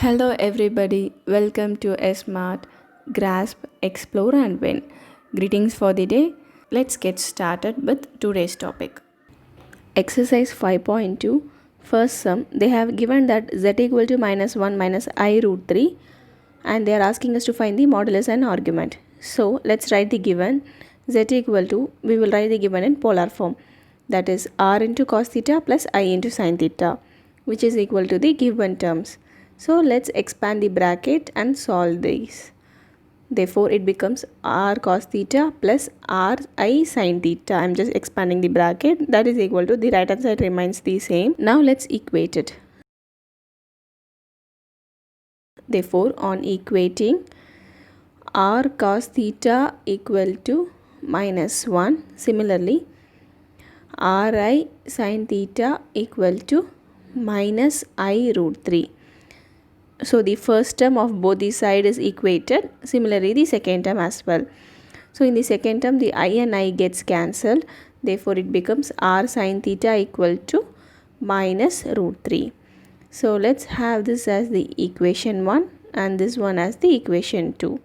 Hello, everybody. Welcome to a Smart Grasp, Explore, and Win. Greetings for the day. Let's get started with today's topic. Exercise 5.2. First sum. They have given that z equal to minus 1 minus I root 3, and they are asking us to find the modulus and argument. So let's write the given. Z equal to, we will write the given in polar form. That is r into cos theta plus I into sin theta, which is equal to the given terms. So let's expand the bracket and solve these. Therefore, it becomes r cos theta plus r I sin theta. I'm just expanding the bracket. That is equal to, the right hand side remains the same. Now let's equate it. Therefore, on equating, r cos theta equal to minus 1. Similarly, ri sin theta equal to minus I root 3. So the first term of both the side is equated. Similarly, the second term as well. So in the second term, the I and I gets cancelled. Therefore, it becomes r sin theta equal to minus root 3. So let's have this as the equation 1 and this one as the equation 2.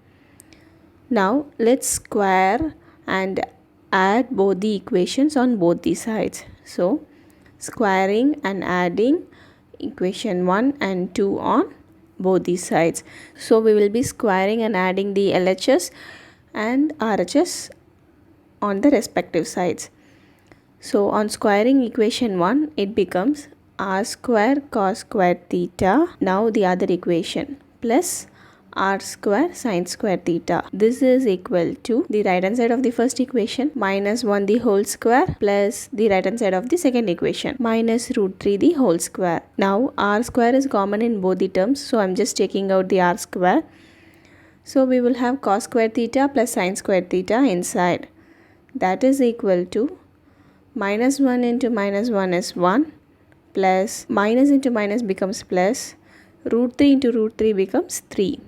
Now let's square and add both the equations on both the sides. So squaring and adding equation 1 and 2 on both these sides. So we will be squaring and adding the LHS and RHS on the respective sides. So on squaring equation 1, it becomes r square cos square theta. Now the other equation plus r square sin square theta. This is equal to the right hand side of the first equation minus 1 the whole square plus the right hand side of the second equation minus root 3 the whole square. Now r square is common in both the terms, so I'm just taking out the r square. So we will have cos square theta plus sin square theta inside. That is equal to minus 1 into minus 1 is 1 plus minus into minus becomes plus, root 3 into root 3 becomes 3.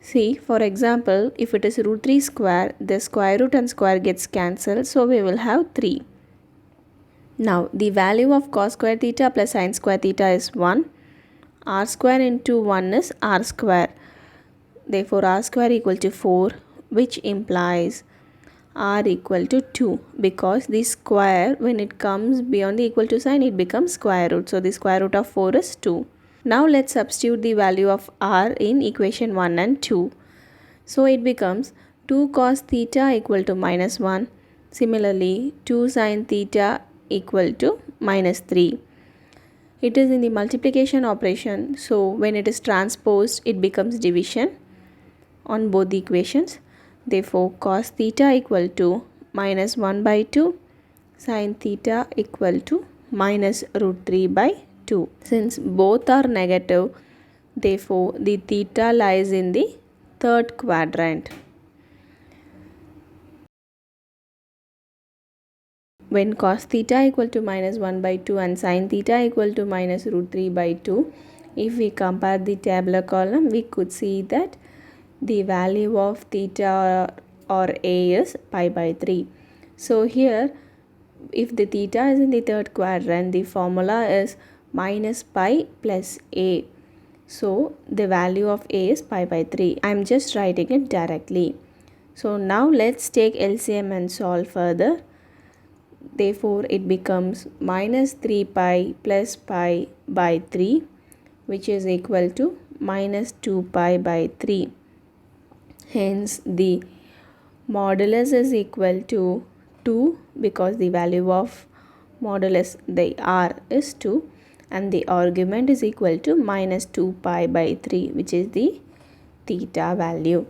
See, for example, if it is root 3 square, the square root and square gets cancelled, so we will have 3. Now, the value of cos square theta plus sin square theta is 1. R square into 1 is r square. Therefore, r square equal to 4, which implies r equal to 2, because the square, when it comes beyond the equal to sign, it becomes square root. So, the square root of 4 is 2. Now let's substitute the value of r in equation 1 and 2. So it becomes 2 cos theta equal to minus 1. Similarly, 2 sin theta equal to minus 3. It is in the multiplication operation, so when it is transposed, it becomes division on both the equations. Therefore, cos theta equal to minus 1 by 2, sin theta equal to minus root 3 by 2. Since both are negative, therefore the theta lies in the third quadrant. When cos theta equal to minus 1 by 2 and sin theta equal to minus root 3 by 2, if we compare the tabular column, we could see that the value of theta or A is pi by 3. So here, if the theta is in the third quadrant, the formula is minus pi plus A. So the value of A is pi by 3. I am just writing it directly. So now let's take LCM and solve further. Therefore it becomes minus 3 pi plus pi by 3, which is equal to minus 2 pi by 3. Hence the modulus is equal to 2, because the value of modulus, the r, is 2, and the argument is equal to minus 2 pi by 3, which is the theta value.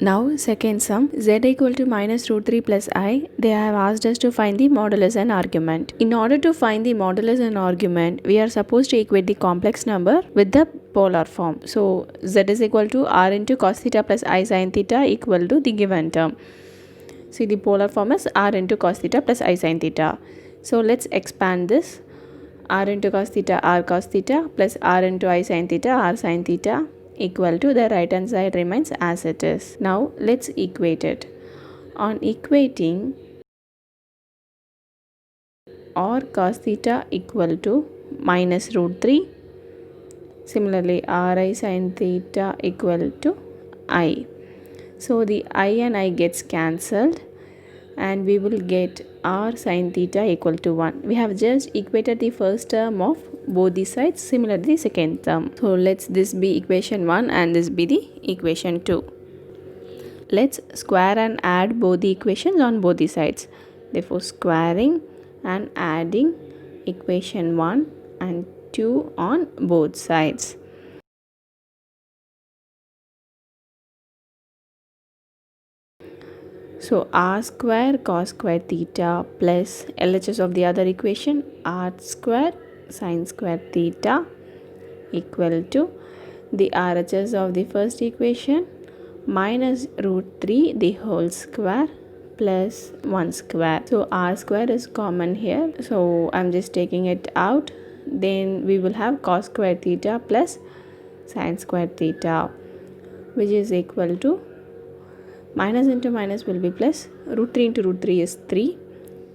Now second sum, z equal to minus root 3 plus I, they have asked us to find the modulus and argument. In order to find the modulus and argument, we are supposed to equate the complex number with the polar form. So z is equal to r into cos theta plus I sin theta equal to the given term. See, the polar form is r into cos theta plus I sin theta. So let's expand this. R into cos theta, r cos theta plus r into I sin theta, r sin theta equal to, the right hand side remains as it is. Now let's equate it. On equating, r cos theta equal to minus root 3. Similarly, ri sin theta equal to I. So the I and I gets cancelled and we will get r sin theta equal to 1. We have just equated the first term of both the sides, similarly the second term. So let's this be equation 1 and this be the equation 2. Let's square and add both the equations on both the sides. Therefore, squaring and adding equation 1 and 2 on both sides. So r square cos square theta plus LHS of the other equation r square sin square theta equal to the RHS of the first equation minus root 3 the whole square plus 1 square. So r square is common here, so I'm just taking it out. Then we will have cos square theta plus sin square theta, which is equal to minus into minus will be plus, root 3 into root 3 is 3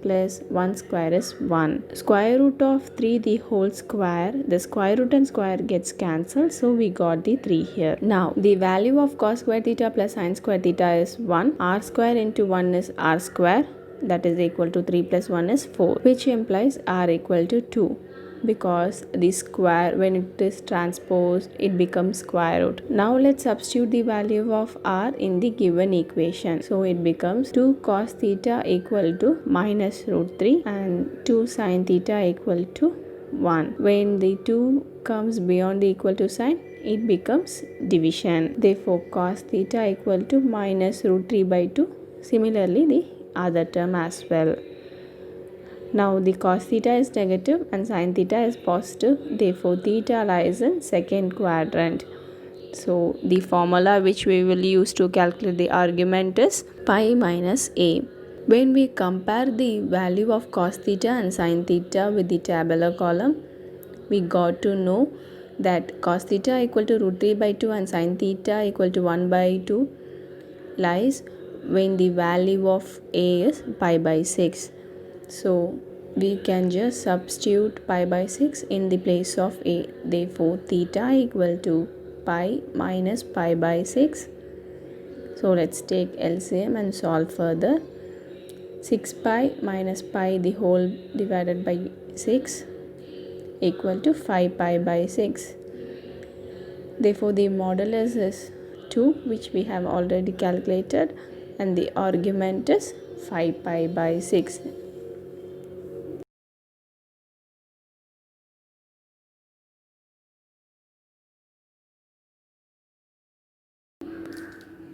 plus 1 square is 1. Square root of 3 the whole square, the square root and square gets cancelled, so we got the 3 here. Now the value of cos square theta plus sin square theta is 1. R square into 1 is r square, that is equal to 3 plus 1 is 4, which implies r equal to 2. Because the square, when it is transposed, it becomes square root. Now let's substitute the value of r in the given equation. So it becomes 2 cos theta equal to minus root 3 and 2 sin theta equal to 1. When the 2 comes beyond the equal to sign, it becomes division. Therefore, cos theta equal to minus root 3 by 2. Similarly, the other term as well. Now the cos theta is negative and sin theta is positive. Therefore, theta lies in second quadrant. So the formula which we will use to calculate the argument is pi minus a. When we compare the value of cos theta and sin theta with the tabular column, we got to know that cos theta equal to root 3 by 2 and sin theta equal to 1 by 2 lies when the value of a is pi by 6. So we can just substitute pi by 6 in the place of a. Therefore, theta equal to pi minus pi by 6. So let's take LCM and solve further. 6 pi minus pi the whole divided by 6 equal to 5 pi by 6. Therefore, the modulus is 2, which we have already calculated, and the argument is 5 pi by 6.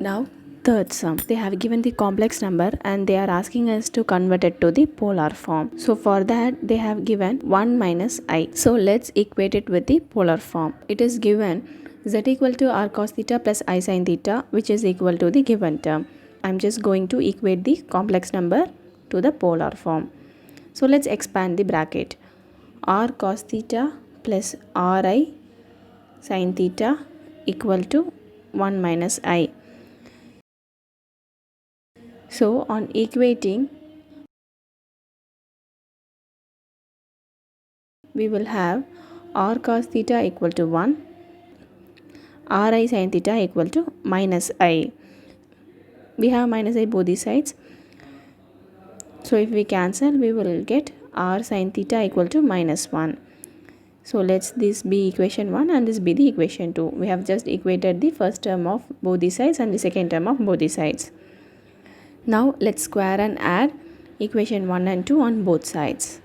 Now third sum, they have given the complex number and they are asking us to convert it to the polar form. So for that they have given 1 minus I. So let's equate it with the polar form. It is given z equal to r cos theta plus I sin theta, which is equal to the given term. I'm just going to equate the complex number to the polar form. So let's expand the bracket. R cos theta plus ri sin theta equal to 1 minus I. So on equating, we will have r cos theta equal to 1, ri sin theta equal to minus I. We have minus I both the sides. So if we cancel, we will get r sin theta equal to minus 1. So let's this be equation 1 and this be the equation 2. We have just equated the first term of both the sides and the second term of both the sides. Now let's square and add equation 1 and 2 on both sides.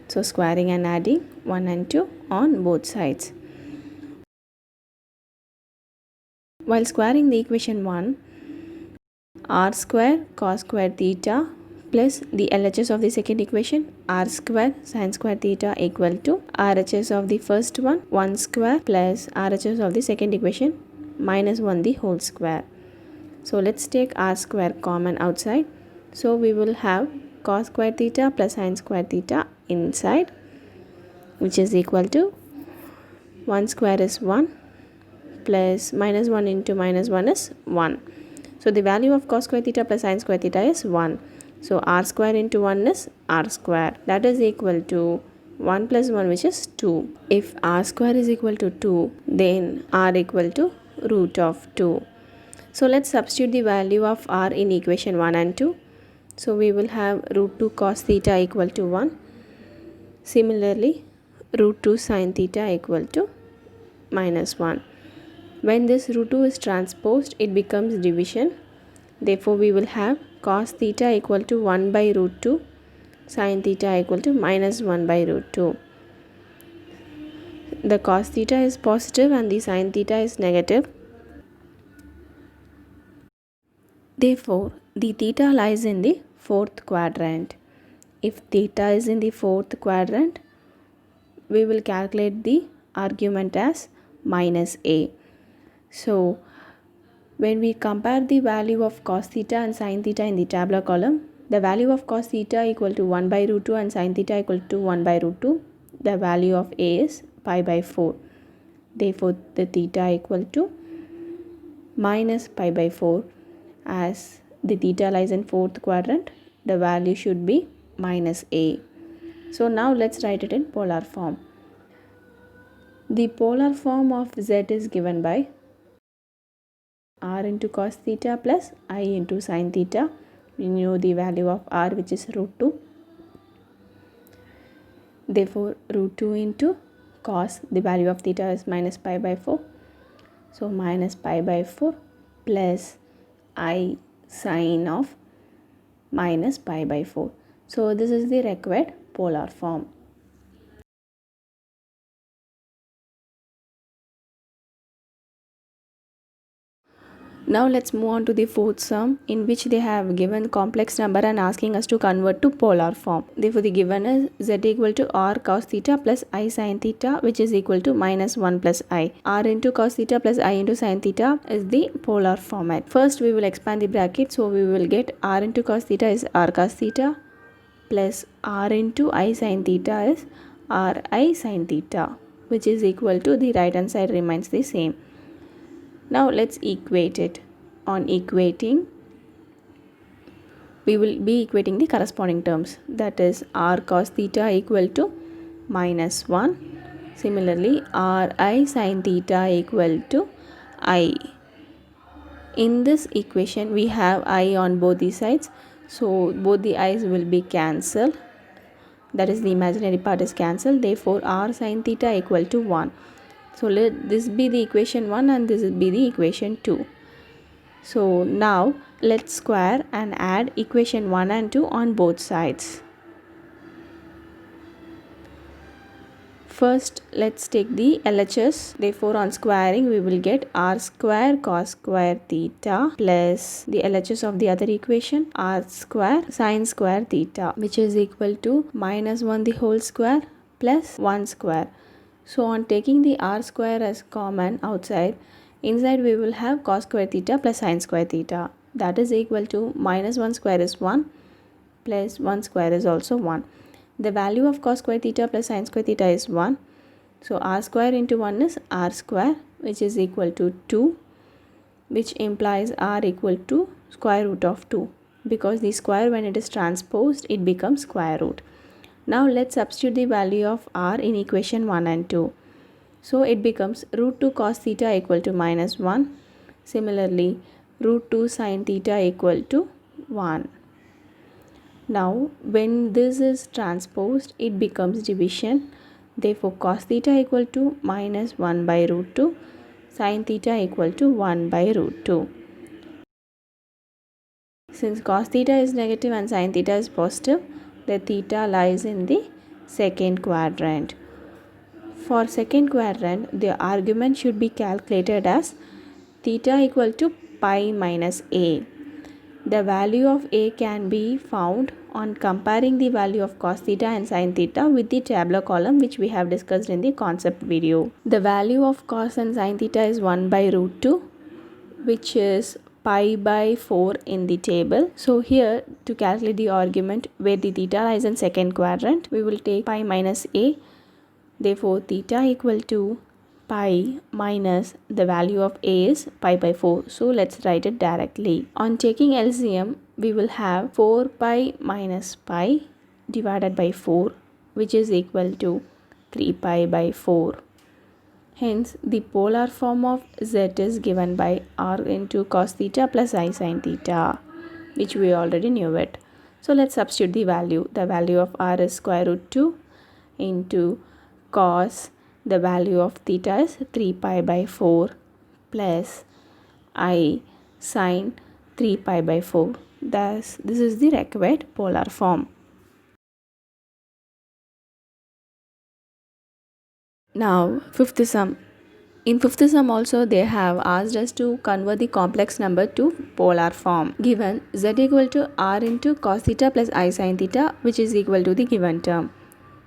So squaring and adding 1 and 2 on both sides. While squaring the equation 1, r square cos square theta plus the LHS of the second equation r square sin square theta equal to RHS of the first one 1 square plus RHS of the second equation minus 1 the whole square. So let's take r square common outside. So we will have cos square theta plus sin square theta inside, which is equal to 1 square is 1 plus minus 1 into minus 1 is 1. So the value of cos square theta plus sin square theta is 1. So r square into 1 is r square. That is equal to 1 plus 1, which is 2. If r square is equal to 2, then r equal to root of 2. So let's substitute the value of r in equation 1 and 2. So we will have root 2 cos theta equal to 1. Similarly, root 2 sin theta equal to minus 1. When this root 2 is transposed, it becomes division. Therefore, we will have cos theta equal to 1 by root 2, sin theta equal to minus 1 by root 2. The cos theta is positive and the sin theta is negative. Therefore, the theta lies in the fourth quadrant. If theta is in the fourth quadrant, we will calculate the argument as minus a. So, when we compare the value of cos theta and sin theta in the tabular column, the value of cos theta equal to 1 by root 2 and sin theta equal to 1 by root 2. The value of a is pi by 4. Therefore, the theta equal to minus pi by 4. As the theta lies in fourth quadrant, the value should be minus a. So now let's write it in polar form. The polar form of z is given by r into cos theta plus I into sin theta. We know the value of r, which is root 2. Therefore, root 2 into cos, the value of theta is minus pi by 4. So minus pi by 4 plus I sin of minus pi by 4. So this is the required polar form. Now let's move on to the fourth sum, in which they have given complex number and asking us to convert to polar form. Therefore, the given is z equal to r cos theta plus I sin theta, which is equal to minus 1 plus I. R into cos theta plus I into sin theta is the polar format. First, we will expand the bracket. So we will get r into cos theta is r cos theta plus r into I sin theta is r I sin theta, which is equal to, the right hand side remains the same. Now let's equate it. On equating, we will be equating the corresponding terms. That is r cos theta equal to minus 1. Similarly, r I sin theta equal to I. In this equation, we have I on both the sides. So both the i's will be cancelled. That is, the imaginary part is cancelled. Therefore, r sin theta equal to 1. So let this be the equation 1 and this will be the equation 2. So now let's square and add equation 1 and 2 on both sides. First, let's take the LHS. Therefore, on squaring, we will get r square cos square theta plus the LHS of the other equation, r square sin square theta, which is equal to minus 1 the whole square plus 1 square. So on taking the r square as common outside, inside we will have cos square theta plus sin square theta. That is equal to minus 1 square is 1 plus 1 square is also 1. The value of cos square theta plus sin square theta is 1. So r square into 1 is r square, which is equal to 2, which implies r equal to square root of 2. Because the square, when it is transposed, it becomes square root. Now let's substitute the value of r in equation 1 and 2. So it becomes root 2 cos theta equal to minus 1. Similarly, root 2 sin theta equal to 1. Now when this is transposed, it becomes division. Therefore, cos theta equal to minus 1 by root 2. Sin theta equal to 1 by root 2. Since cos theta is negative and sin theta is positive, the theta lies in the second quadrant. For second quadrant, the argument should be calculated as theta equal to pi minus a. The value of a can be found on comparing the value of cos theta and sin theta with the tabular column, which we have discussed in the concept video. The value of cos and sin theta is 1 by root 2, which is pi by 4 in the table. So here, to calculate the argument where the theta lies in second quadrant, we will take pi minus a. Therefore, theta equal to pi minus the value of a is pi by 4. So let's write it directly. On taking LCM, we will have 4 pi minus pi divided by 4, which is equal to 3 pi by 4. Hence, the polar form of z is given by r into cos theta plus I sin theta, which we already knew it. So let's substitute the value. The value of r is square root 2 into cos, the value of theta is 3 pi by 4 plus I sin 3 pi by 4. Thus, this is the required polar form. Now, fifth sum. In fifth sum also they have asked us to convert the complex number to polar form. Given z equal to r into cos theta plus I sin theta, which is equal to the given term.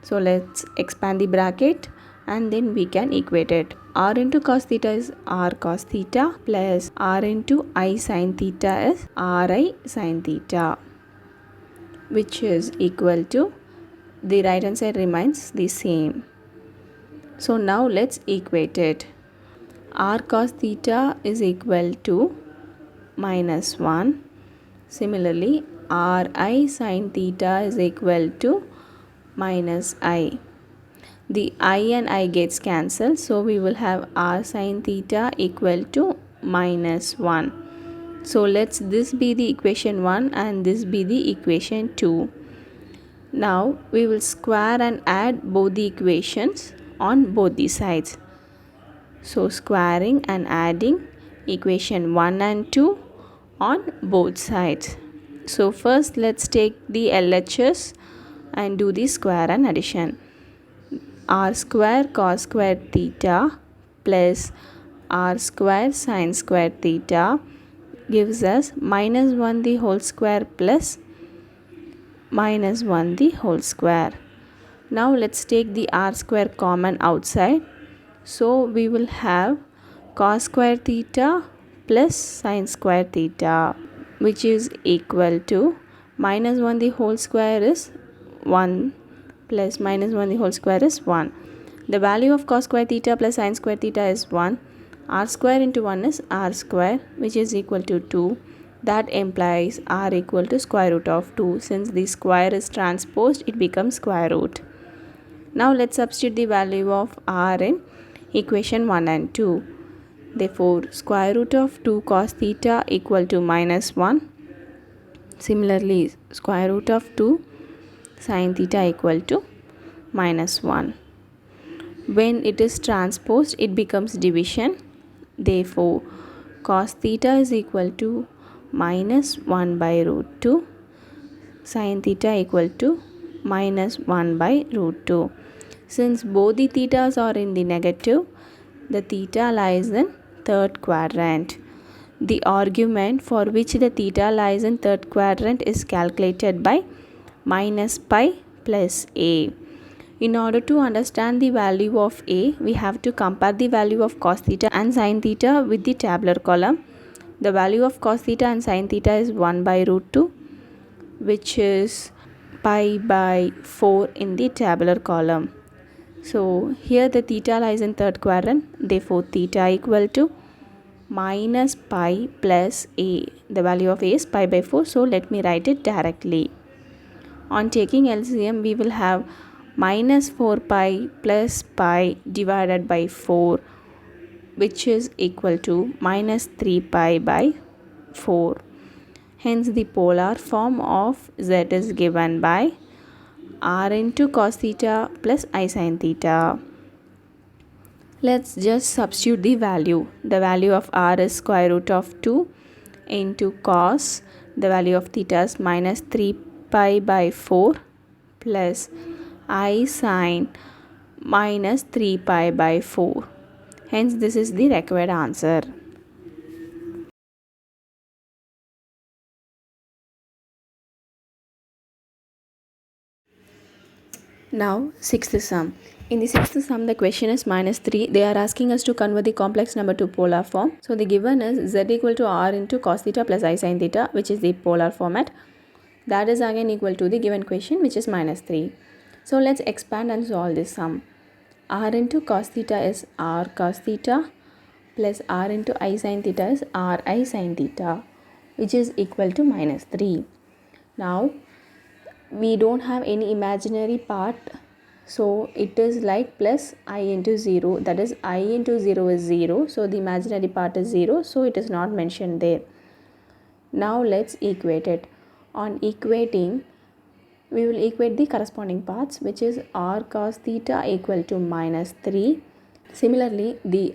So let's expand the bracket and then we can equate it. R into cos theta is r cos theta plus r into I sin theta is ri sin theta, which is equal to, the right hand side remains the same. So now let's equate it. R cos theta is equal to minus 1. Similarly, Ri sin theta is equal to minus I. The I and I gets cancelled, so we will have R sin theta equal to minus 1. So let's this be the equation 1 and this be the equation 2. Now we will square and add both the equations on both the sides. So squaring and adding equation 1 and 2 on both sides. So first let's take the LHS and do the square and addition. R square cos square theta plus r square sin square theta gives us minus 1 the whole square plus minus 1 the whole square. Now let's take the r square common outside. So we will have cos square theta plus sin square theta, which is equal to minus 1 the whole square is 1 plus minus 1 the whole square is 1. The value of cos square theta plus sin square theta is 1. R square into 1 is r square, which is equal to 2. That implies r equal to square root of 2. Since the square is transposed, it becomes square root. Now let's substitute the value of r in equation 1 and 2. Therefore, square root of 2 cos theta equal to minus 1. Similarly, square root of 2 sin theta equal to minus 1. When it is transposed, it becomes division. Therefore, cos theta is equal to minus 1 by root 2. Sin theta equal to minus 1 by root 2. Since both the thetas are in the negative, the theta lies in third quadrant. The argument for which the theta lies in third quadrant is calculated by minus pi plus a. In order to understand the value of a, we have to compare the value of cos theta and sin theta with the tabular column. The value of cos theta and sin theta is 1 by root 2, which is pi by 4 in the tabular column. So here the theta lies in third quadrant, therefore theta equal to minus pi plus a. The value of a is pi by 4, so let me write it directly. On taking LCM, we will have minus 4 pi plus pi divided by 4, which is equal to minus 3 pi by 4. Hence the polar form of z is given by r into cos theta plus I sin theta. Let's just substitute the value. The value of r is square root of 2 into cos, the value of theta is minus 3 pi by 4 plus I sin minus 3 pi by 4. Hence this is the required answer. Now, sixth sum. In the sixth sum, the question is minus 3. They are asking us to convert the complex number to polar form. So, the given is z equal to r into cos theta plus I sin theta, which is the polar format. That is again equal to the given question, which is minus 3. So, let's expand and solve this sum. R into cos theta is r cos theta plus r into I sin theta is r I sin theta. which is equal to minus 3. Now we don't have any imaginary part, so it is like plus I into 0, that is I into 0 is 0, so the imaginary part is 0, so it is not mentioned there. Now let's equate it. On equating, we will equate the corresponding parts, which is r cos theta equal to minus 3. Similarly, the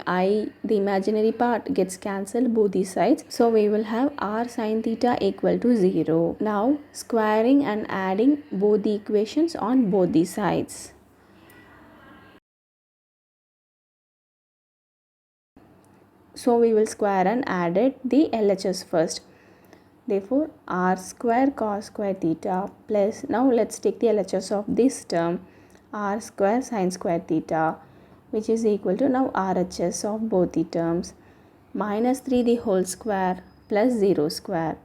imaginary part gets cancelled both these sides, so we will have r sin theta equal to 0. Now squaring and adding both the equations on both the sides. So we will square and add the LHS first. Therefore, r square cos square theta plus, now let's take the LHS of this term, r square sin square theta, which is equal to now RHS of both the terms, minus 3 the whole square plus 0 square.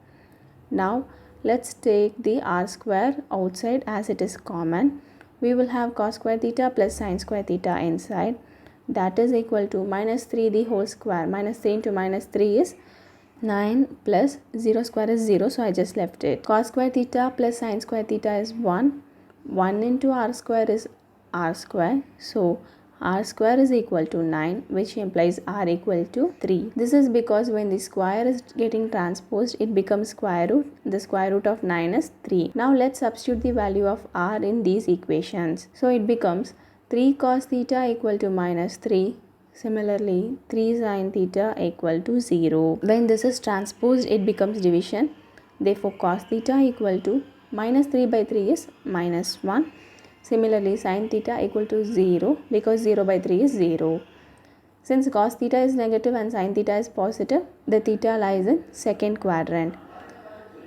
Now let's take the r square outside as it is common. We will have cos square theta plus sin square theta inside, that is equal to minus 3 the whole square. Minus 3 into minus 3 is 9 plus 0 square is 0, so I just left it. Cos square theta plus sin square theta is 1. 1 into r square is r square, so r square is equal to 9, which implies r equal to 3. This is because when the square is getting transposed, it becomes square root. The square root of 9 is 3. Now let's substitute the value of r in these equations. So it becomes 3 cos theta equal to minus 3. Similarly, 3 sin theta equal to 0. When this is transposed, it becomes division. Therefore, cos theta equal to minus 3 by 3 is minus 1. Similarly, sin theta equal to 0 because 0 by 3 is 0. Since cos theta is negative and sin theta is positive, the theta lies in second quadrant.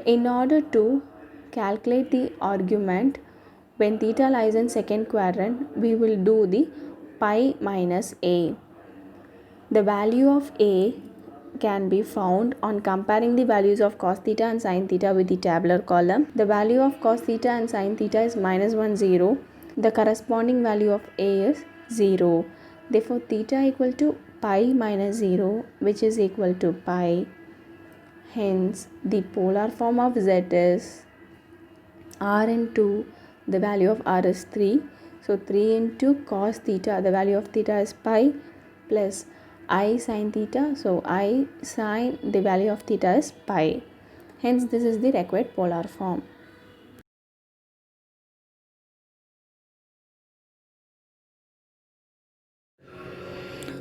In order to calculate the argument when theta lies in second quadrant, we will do the pi minus a. The value of a can be found on comparing the values of cos theta and sin theta with the tabular column. The value of cos theta and sin theta is minus 1, 0. The corresponding value of a is 0. Therefore, theta equal to pi minus 0, which is equal to pi. Hence, the polar form of z is r into, the value of r is 3. So, 3 into cos theta, the value of theta is pi, plus I sin theta, so I sin, the value of theta is pi. Hence this is the required polar form.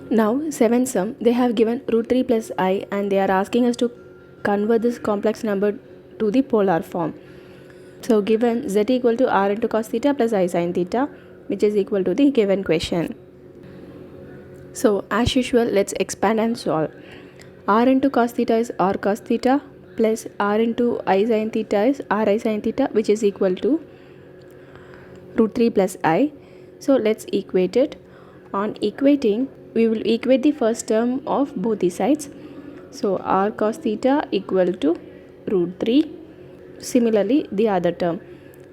Now 7th sum, they have given root 3 plus I and they are asking us to convert this complex number to the polar form. So given z equal to r into cos theta plus I sin theta, which is equal to the given question. So as usual, let's expand and solve. R into cos theta is r cos theta plus r into I sin theta is r I sin theta, which is equal to root 3 plus I. So let's equate it. On equating, we will equate the first term of both the sides. So r cos theta equal to root 3. Similarly, the other term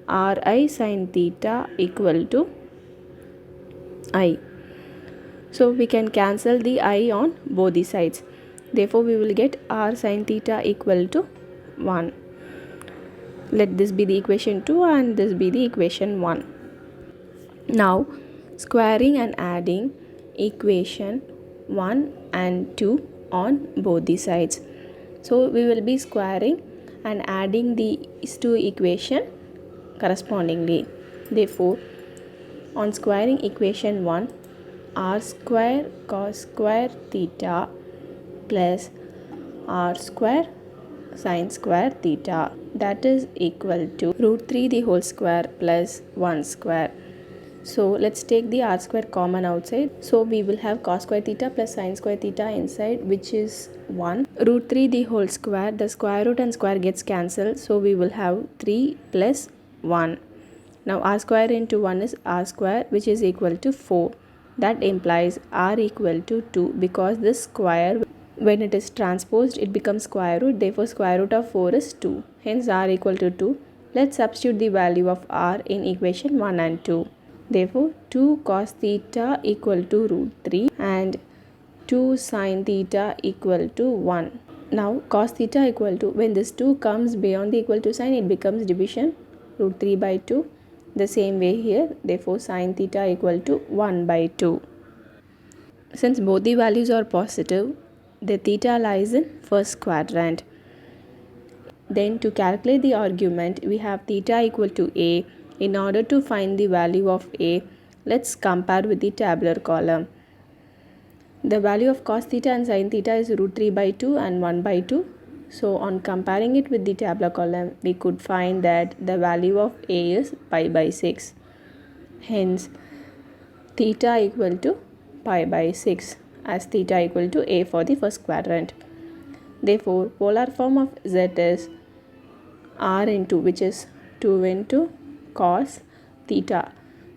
r I sin theta equal to I. So we can cancel the I on both the sides. Therefore, we will get r sin theta equal to 1. Let this be the equation 2 and this be the equation 1. Now, squaring and adding equation 1 and 2 on both the sides. So, we will be squaring and adding these two equations correspondingly. Therefore, on squaring equation 1, r square cos square theta plus r square sin square theta, that is equal to root 3 the whole square plus 1 square. So let's take the r square common outside. So we will have cos square theta plus sin square theta inside, which is 1. Root 3 the whole square, the square root and square gets cancelled. So we will have 3 plus 1. Now r square into 1 is r square, which is equal to 4. That implies r equal to 2 because this square, when it is transposed, it becomes square root. Therefore, square root of 4 is 2. Hence, r equal to 2. Let's substitute the value of r in equation 1 and 2. Therefore, 2 cos theta equal to root 3 and 2 sin theta equal to 1. Now cos theta equal to, when this 2 comes beyond the equal to sign, it becomes division, root 3 by 2. The same way here, therefore sin theta equal to 1 by 2. Since both the values are positive, the theta lies in first quadrant. Then to calculate the argument, we have theta equal to a. In order to find the value of a, let's compare with the tabular column. The value of cos theta and sin theta is root 3 by 2 and 1 by 2. So on comparing it with the tabular column, we could find that the value of a is pi by 6. Hence, theta equal to pi by 6, as theta equal to a for the first quadrant. Therefore, polar form of z is r into, which is 2 into cos theta.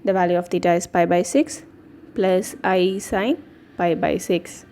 The value of theta is pi by 6 plus I sin pi by 6.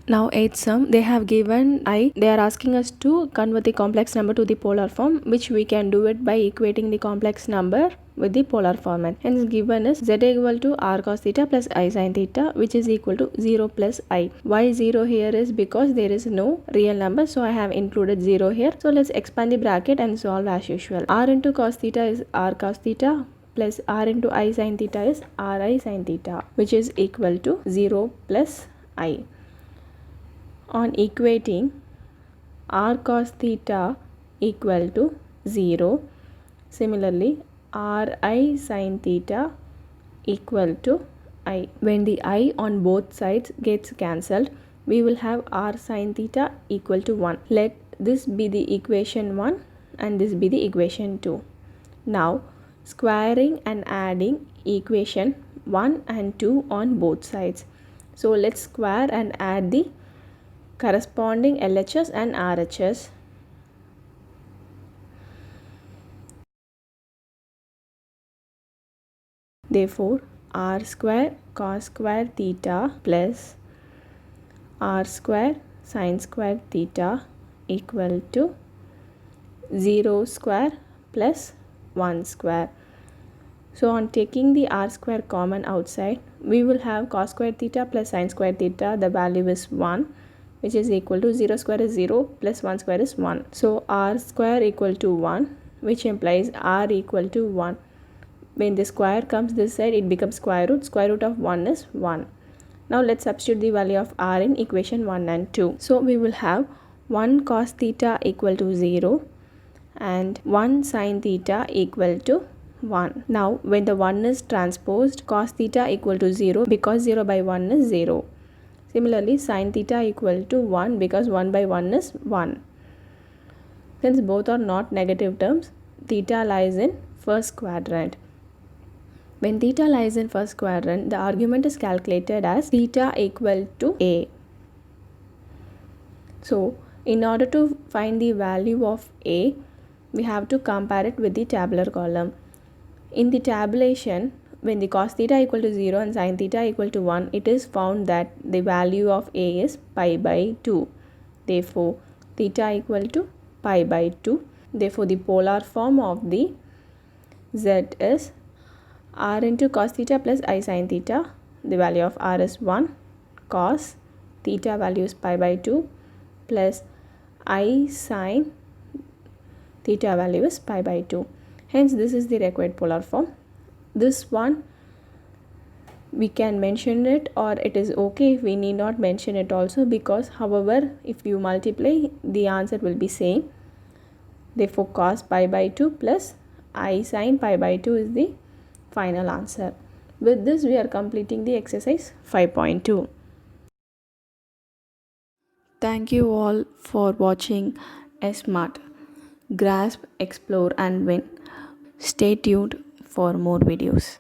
Now 8th sum, they have given I. They are asking us to convert the complex number to the polar form, which we can do it by equating the complex number with the polar format. Hence given is z equal to r cos theta plus I sin theta, which is equal to 0 plus I. Why 0 here is because there is no real number, so I have included 0 here. So let's expand the bracket and solve as usual. R into cos theta is r cos theta plus r into I sin theta is ri sin theta, which is equal to 0 plus I. On equating, r cos theta equal to 0. Similarly, ri sin theta equal to I. When the I on both sides gets cancelled, we will have r sin theta equal to 1. Let this be the equation 1 and this be the equation 2. Now, squaring and adding equation 1 and 2 on both sides. So, let's square and add the corresponding LHS and RHS. Therefore, r square cos square theta plus r square sin square theta equal to 0 square plus 1 square. So on taking the r square common outside, we will have cos square theta plus sin square theta. The value is 1, which is equal to 0 square is 0 plus 1 square is 1. So r square equal to 1, which implies r equal to 1. When the square comes this side, it becomes square root. Square root of 1 is 1. Now let's substitute the value of r in equation 1 and 2. So we will have 1 cos theta equal to 0 and 1 sin theta equal to 1. Now when the 1 is transposed, cos theta equal to 0 because 0 by 1 is 0. Similarly, sin theta equal to 1 because 1 by 1 is 1. Since both are not negative terms, theta lies in first quadrant. When theta lies in first quadrant, the argument is calculated as theta equal to a. So, in order to find the value of a, we have to compare it with the tabular column. In the tabulation, when the cos theta equal to 0 and sin theta equal to 1, it is found that the value of a is pi by 2. Therefore, theta equal to pi by 2. Therefore, the polar form of the z is r into cos theta plus I sin theta. The value of r is 1. Cos theta value is pi by 2 plus I sin theta value is pi by 2. Hence, this is the required polar form. This one, we can mention it, or it is okay if we need not mention it also, because however, if you multiply, the answer will be same. Therefore, cos pi by 2 plus I sin pi by 2 is the final answer. With this, we are completing the exercise 5.2. Thank you all for watching SMART. Grasp, explore and win. Stay tuned for more videos.